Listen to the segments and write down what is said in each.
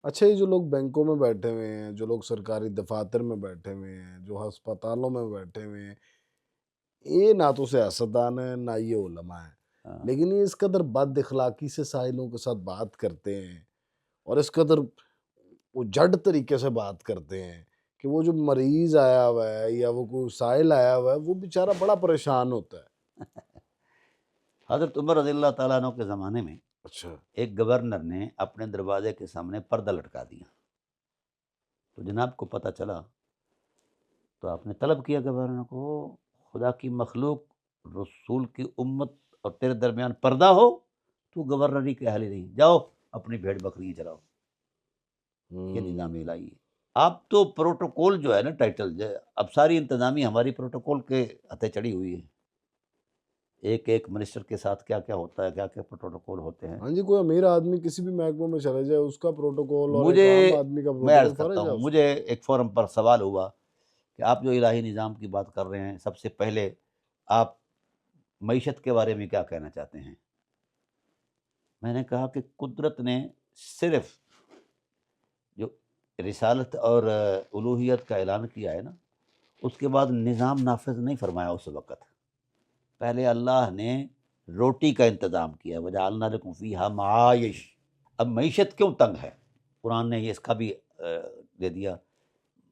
اچھا، یہ جو لوگ بینکوں میں بیٹھے ہوئے ہیں، جو لوگ سرکاری دفاتر میں بیٹھے ہوئے ہیں، جو ہسپتالوں میں بیٹھے ہوئے ہیں، یہ نہ تو سیاستدان ہیں نہ یہ علماء ہیں، ہاں، لیکن یہ اس قدر بد اخلاقی سے سائلوں کے ساتھ بات کرتے ہیں اور اس قدر وہ جڑ طریقے سے بات کرتے ہیں کہ وہ جو مریض آیا ہوا ہے یا وہ کوئی سائل آیا ہوا ہے وہ بیچارہ بڑا پریشان ہوتا ہے۔ حضرت عمر رضی اللہ تعالیٰ عنہ کے زمانے میں اچھا۔ ایک گورنر نے اپنے دروازے کے سامنے پردہ لٹکا دیا، تو جناب کو پتہ چلا تو آپ نے طلب کیا گورنر کو، خدا کی مخلوق، رسول کی امت اور تیرے درمیان پردہ ہو، تو گورنری کے اہل ہی نہیں، جاؤ اپنی بھیڑ بکری چراؤ۔ یہ نظام الہی ہے۔ اب تو پروٹوکول جو ہے نا، ٹائٹل جو ہے، اب ساری انتظامی ہماری پروٹوکول کے ہتھے چڑھی ہوئی ہے، ایک ایک منسٹر کے ساتھ کیا کیا ہوتا ہے، کیا کیا پروٹوکول ہوتے ہیں۔ ہاں جی، کوئی امیر آدمی کسی بھی محکمے میں چلے جائے اس کا پروٹوکول اور ایک مجھے عام آدمی کا میں عرض پروٹوکول کرتا فرق ہے ہوں، اس میں۔ مجھے ایک فورم پر سوال ہوا کہ آپ جو الہی نظام کی بات کر رہے ہیں، سب سے پہلے آپ معیشت کے بارے میں کیا کہنا چاہتے ہیں؟ میں نے کہا کہ قدرت نے صرف جو رسالت اور الوہیت کا اعلان کیا ہے نا، اس کے بعد نظام نافذ نہیں فرمایا اس وقت۔ پہلے اللہ نے روٹی کا انتظام کیا، وجعلنا لکم فیہا معایش۔ اب معیشت کیوں تنگ ہے؟ قرآن نے یہ اس کا بھی دے دیا،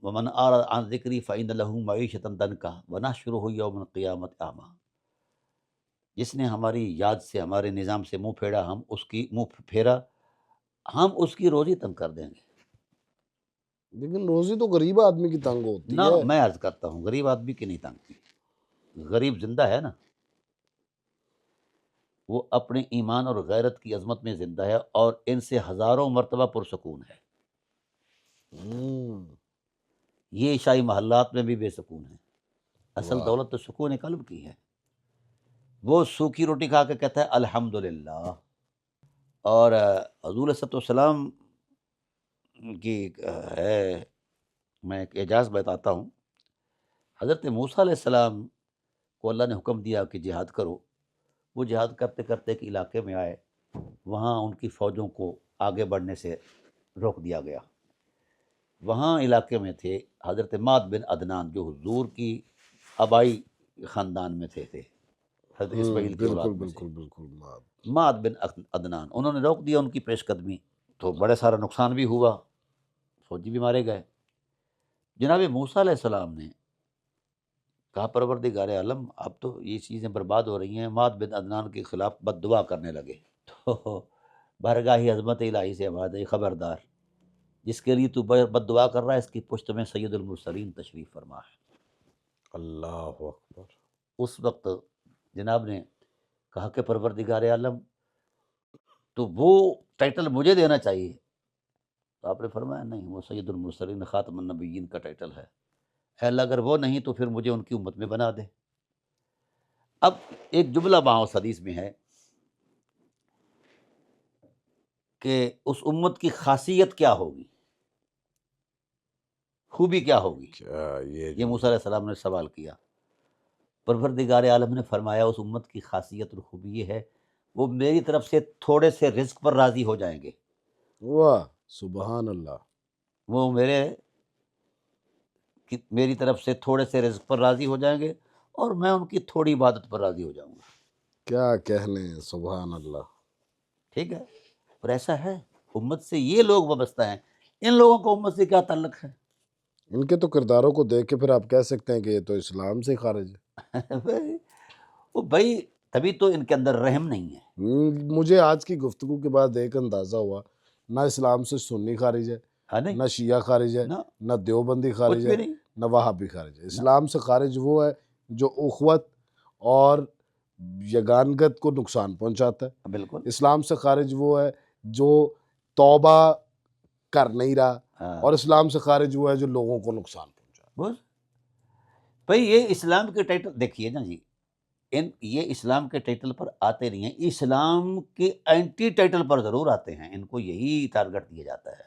ومن اعرض عن ذکری فإن له معیشۃ ضنکا ونحشرہ یوم القیامۃ اعمی۔ جس نے ہماری یاد سے، ہمارے نظام سے منہ پھیرا، ہم اس کی روزی تنگ کر دیں گے۔ لیکن روزی تو غریب آدمی کی تنگ ہوتی نہ، ہے۔ میں عرض کرتا ہوں غریب آدمی کی نہیں تنگ کی، غریب زندہ ہے نا، وہ اپنے ایمان اور غیرت کی عظمت میں زندہ ہے اور ان سے ہزاروں مرتبہ پرسکون ہے۔ ہوں۔ یہ عیشائی محلات میں بھی بے سکون ہے۔ اصل واہ۔ دولت تو سکون قلب کی ہے۔ وہ سوکھی روٹی کھا کے کہتا ہے الحمدللہ۔ اور حضور صلی اللہ علیہ وسلم کی ہے، میں ایک اعجاز بتاتا ہوں۔ حضرت موسیٰ علیہ السلام کو اللہ نے حکم دیا کہ جہاد کرو، وہ جہاد کرتے کرتے ایک علاقے میں آئے، وہاں ان کی فوجوں کو آگے بڑھنے سے روک دیا گیا۔ وہاں علاقے میں تھے حضرت معد بن عدنان، جو حضور کی آبائی خاندان میں تھے حضرت اسماعیل کی اولاد بالکل میں سے، بالکل بالکل بات۔ معد بن عدنان۔ انہوں نے روک دیا ان کی پیش قدمی، تو بڑے سارا نقصان بھی ہوا، فوجی بھی مارے گئے۔ جناب موسیٰ علیہ السلام نے کہا پروردگار عالم، اب تو یہ چیزیں برباد ہو رہی ہیں، معد بن عدنان کے خلاف بد دعا کرنے لگے۔ تو بارگاہ عظمت الہی سے آواز آئی، خبردار، جس کے لیے تو بد دعا کر رہا ہے، اس کی پشت میں سید المرسلین تشریف فرما ہے۔ اللہ اکبر۔ اس وقت جناب نے کہا کہ پروردگار عالم، تو وہ ٹائٹل مجھے دینا چاہیے۔ تو آپ نے فرمایا نہیں، وہ سید المرسلین خاتم النبیین کا ٹائٹل ہے، اے اللہ اگر وہ نہیں تو پھر مجھے ان کی امت میں بنا دے۔ اب ایک جملہ اس حدیث میں ہے کہ اس امت کی خاصیت کیا ہوگی، خوبی کیا ہوگی؟ کیا یہ موسیٰ علیہ السلام نے سوال کیا۔ پروردگار عالم نے فرمایا اس امت کی خاصیت اور خوبی یہ ہے، وہ میری طرف سے تھوڑے سے رزق پر راضی ہو جائیں گے۔ واہ، سبحان اللہ۔ وہ میری طرف سے تھوڑے سے رزق پر راضی ہو جائیں گے، اور میں ان کی تھوڑی عبادت پر راضی ہو جاؤں گا۔ کیا کہنے، سبحان اللہ۔ ٹھیک ہے، اور ایسا ہے، امت سے یہ لوگ وابستہ ہیں، ان لوگوں کو امت سے کیا تعلق ہے؟ ان کے تو کرداروں کو دیکھ کے پھر آپ کہہ سکتے ہیں کہ یہ تو اسلام سے خارج ہے۔ وہ بھائی تبھی تو ان کے اندر رحم نہیں ہے۔ مجھے آج کی گفتگو کے بعد ایک اندازہ ہوا، نہ اسلام سے سنی خارج ہے، ہاں نہیں، نہ شیعہ خارج ہے، نہ نہ دیوبندی کچھ خارج بھی ہے، نہیں، نہ وہابی خارج ہے۔ اسلام سے خارج وہ ہے جو اخوت اور یگانگت کو نقصان پہنچاتا ہے۔ بالکل۔ اسلام سے خارج وہ ہے جو توبہ کر نہیں رہا، ہاں اور اسلام سے خارج وہ ہے جو لوگوں کو نقصان پہنچاتا بس بھائی، یہ اسلام کے ٹائٹل دیکھیے نا جی، یہ اسلام کے ٹائٹل پر آتے نہیں ہیں، اسلام کے اینٹی ٹائٹل پر ضرور آتے ہیں، ان کو یہی ٹارگٹ دیا جاتا ہے۔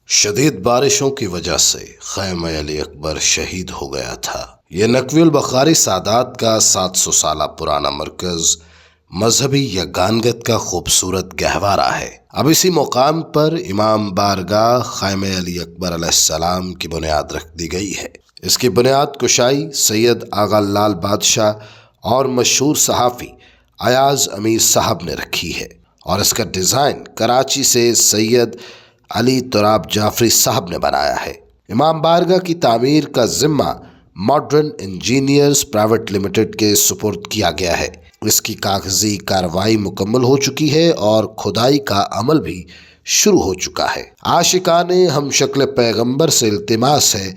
شدید بارشوں کی وجہ سے خیمہ علی اکبر شہید ہو گیا تھا۔ یہ نقوی البخاری سادات کا 700 سالہ پرانا مرکز मजहबी यगानगत का खूबसूरत गहवारा है। अब इसी मुकाम पर इमाम बारगाह ख़ाइम अली अकबर अलैहिस्सलाम की बुनियाद रख दी गई है। इसकी बुनियाद कुशाई सैयद आगा लाल बादशाह और मशहूर सहाफ़ी अयाज अमीर साहब ने रखी है और इसका डिज़ाइन कराची से सैयद अली तुराब जाफरी साहब ने बनाया है। इमाम बारगाह की तामीर का ज़िम्मा मॉडर्न इंजीनियर्स प्राइवेट लिमिटेड के सुपुर्द किया गया है। इसकी कागजी कार्रवाई मुकम्मल हो चुकी है और खुदाई का अमल भी शुरू हो चुका है। आशिकाने हम शक्ल पैगंबर से इल्तिमास है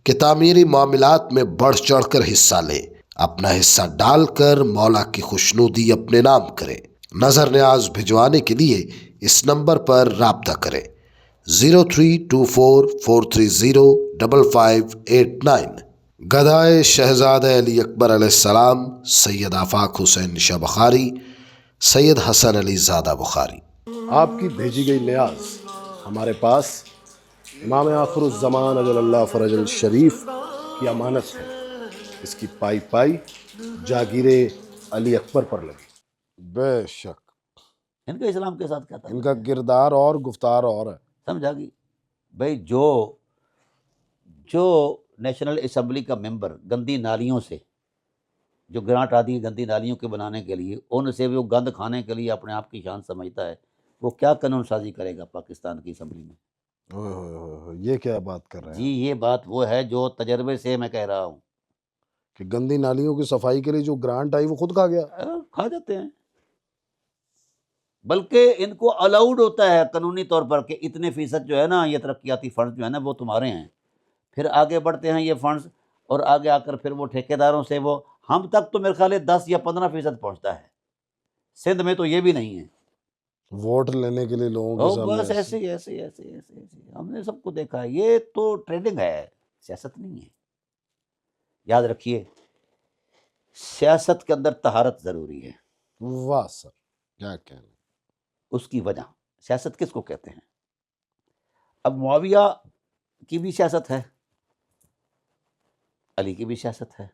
कि तामीरी मामलात में बढ़ चढ़ कर हिस्सा लें, अपना हिस्सा डालकर मौला की खुशनुदी अपने नाम करें। नज़र न्याज भिजवाने के लिए इस नंबर पर राब्ता करें 0324430558 गदाए शहजादा अली अकबर अलैहिस्सलाम सैयद आफाक हुसैन शाह बुखारी सैयद हसन अली ज़ादा बुखारी। आपकी भेजी गई न्याज हमारे पास इमाम आखिरुज़्ज़मान अजलल्लाह फ़रजल शरीफ की अमानत है। इसकी पाई पाई जागीरे अली अकबर पर लगी। बेशक इनका इस्लाम के साथ क्या था? इनका किरदार और गुफ्तार और है। समझा गई भाई। जो नेशनल असम्बली का मेंबर गंदी नालियों से जो ग्रांट आती है गंदी नालियों के बनाने के लिए, उनसे वो गंद खाने के लिए अपने आप की शान समझता है, वो क्या कानून साजी करेगा पाकिस्तान की असम्बली में? ओए होए होए होए, ये क्या बात कर रहे जी हैं ये बात वो है जो तजर्बे से मैं कह रहा हूँ। कि गंदी नालियों की सफाई के लिए जो ग्रांट आई वो खुद खा गया। खा जाते हैं, बल्कि इनको अलाउड होता है कानूनी तौर पर कि इतने फीसद जो है ना ये तरक्याती फंड जो है ना वो तुम्हारे हैं। फिर आगे बढ़ते हैं ये फंड्स और आगे आकर फिर वो ठेकेदारों से वो हम तक तो मेरे ख्याल है 10 या 15% पहुंचता है। सिंध में तो ये भी नहीं है। वोट लेने के लिए लोगों के और सामने बस ऐसे हमने सबको देखा है। ये तो ट्रेडिंग है, सियासत नहीं है। याद रखिए सियासत के अंदर तहारत ज़रूरी है। वाह सर क्या कहना। उसकी वजह सियासत किसको कहते हैं? अब मुआविया की भी सियासत है, अली की भी सियासत है।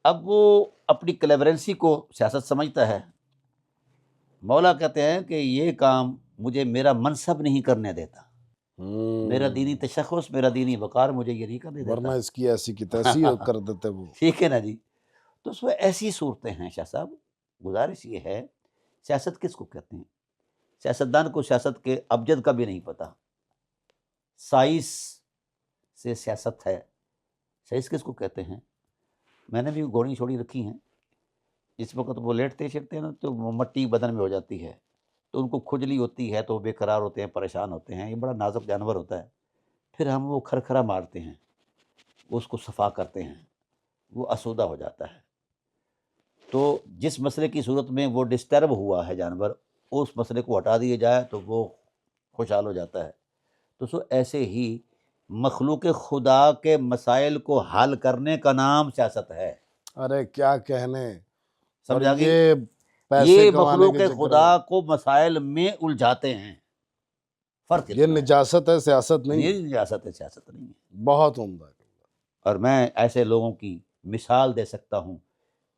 अब वो अपनी क्लेवरेंसी को सियासत समझता है। मौला कहते हैं कि ये काम मुझे मेरा मनसब नहीं करने देता, मेरा दीनी तशख़्ख़ुस मेरा दीनी वक़ार मुझे ये नहीं करने देता, वरना इसकी ऐसी की तैसी कर देते वो। ठीक है ना जी। तो उसमें ऐसी सूरतें हैं। शाह साहब गुजारिश ये है, सियासत किसको कहते हैं? सियासतदान को सियासत के अबजद का भी नहीं पता। साइंस से सियासत है, साइंस किसको कहते हैं? मैंने भी घोड़ी छोड़ी रखी हैं। इस वक्त वो लेटते छिड़ते हैं ना तो वो मट्टी बदन में हो जाती है, तो उनको खुजली होती है, तो वो बेकरार होते हैं, परेशान होते हैं। ये बड़ा नाजुक जानवर होता है। फिर हम वो खरखरा मारते हैं, उसको सफ़ा करते हैं, वो आसूदा हो जाता है। तो जिस मसले की सूरत में वो डिस्टर्ब हुआ है जानवर, उस मसले को हटा दिया जाए तो वो खुशहाल हो जाता है। तो सो ऐसे ही मखलूक खुदा के मसाइल को हल करने का नाम सियासत है। अरे क्या कहने। समझा और गई? ये पैसे ये कमाने मखलूक के चक्कर खुदा को मसाइल में उलझाते हैं। फ़र्क में ये निजासत है सियासत नहीं। ये निजासत है, सियासत नहीं है। बहुत उम्दा। और मैं ऐसे लोगों की मिसाल दे सकता हूँ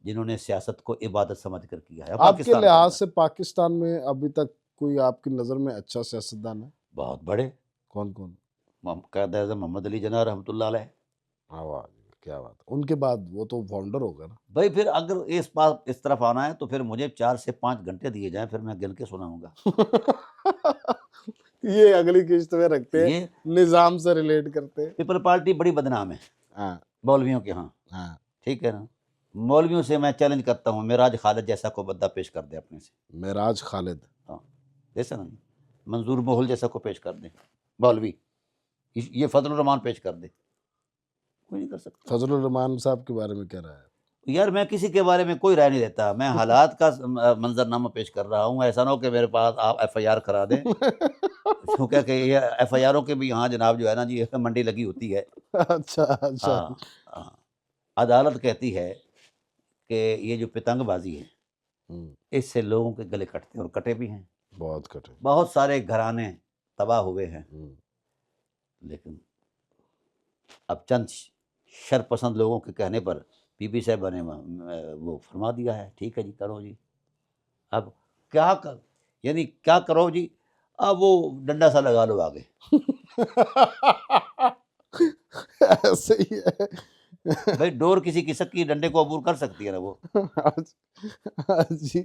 जिन्होंने सियासत को इबादत समझ कर किया है। आपके पाकिस्तान के लिहाज अंदर से पाकिस्तान में अभी तक कोई आपकी नज़र में अच्छा सियासतदान है? बहुत बड़े कौन कौन? कायद आज़म मोहम्मद अली जिन्ना रहमतुल्लाह अलैह। हाँ वाह क्या बात। उनके बाद वो तो फाउंडर होगा ना। भाई फिर अगर इस तरफ आना है तो फिर मुझे 4 से 5 घंटे दिए जाएं, फिर मैं गिन के सुनाऊंगा। ये अगली किस्त में रखते हैं, ये निज़ाम से रिलेट करते हैं। पीपल पार्टी बड़ी बदनाम है हाँ मौलवियों के यहाँ, हाँ। ठीक है ना। मौलवियों से मैं चैलेंज करता हूँ, मेराज खालिद जैसा को बंदा पेश कर दे अपने से। मेराज खालिद। हाँ जैसा ना, मंजूर मोहल जैसा को पेश कर दे मौलवी, ये फजलुर रहमान पेश कर दे, कोई नहीं कर सकता। फजलुर रहमान साहब के बारे में क्या रहा है? यार मैं किसी के बारे में कोई राय नहीं देता, मैं हालात का मंजरनामा पेश कर रहा हूँ। ऐसा ना हो कि मेरे पास आप FIR करा दें, क्योंकि कि ये FIRों के भी यहाँ जनाब जो है ना जी मंडी लगी होती है। अच्छा अच्छा। हाँ हाँ, अदालत कहती है कि ये जो पतंगबाजी है इससे लोगों के गले कटते हैं, और कटे भी हैं। बहुत कटे। बहुत सारे घराने तबाह हुए हैं, लेकिन अब चंद शरपसंद लोगों के कहने पर بی بی صاحبہ نے وہ فرما دیا ہے، ٹھیک ہے جی کرو جی. اب کیا کر یعنی کیا کرو جی، اب وہ ڈنڈا سا لگا لو آگے. ایسے ہی ہے. بھائی ڈور کسی کی سکی ڈنڈے کو عبور کر سکتی ہے نا وہ. جی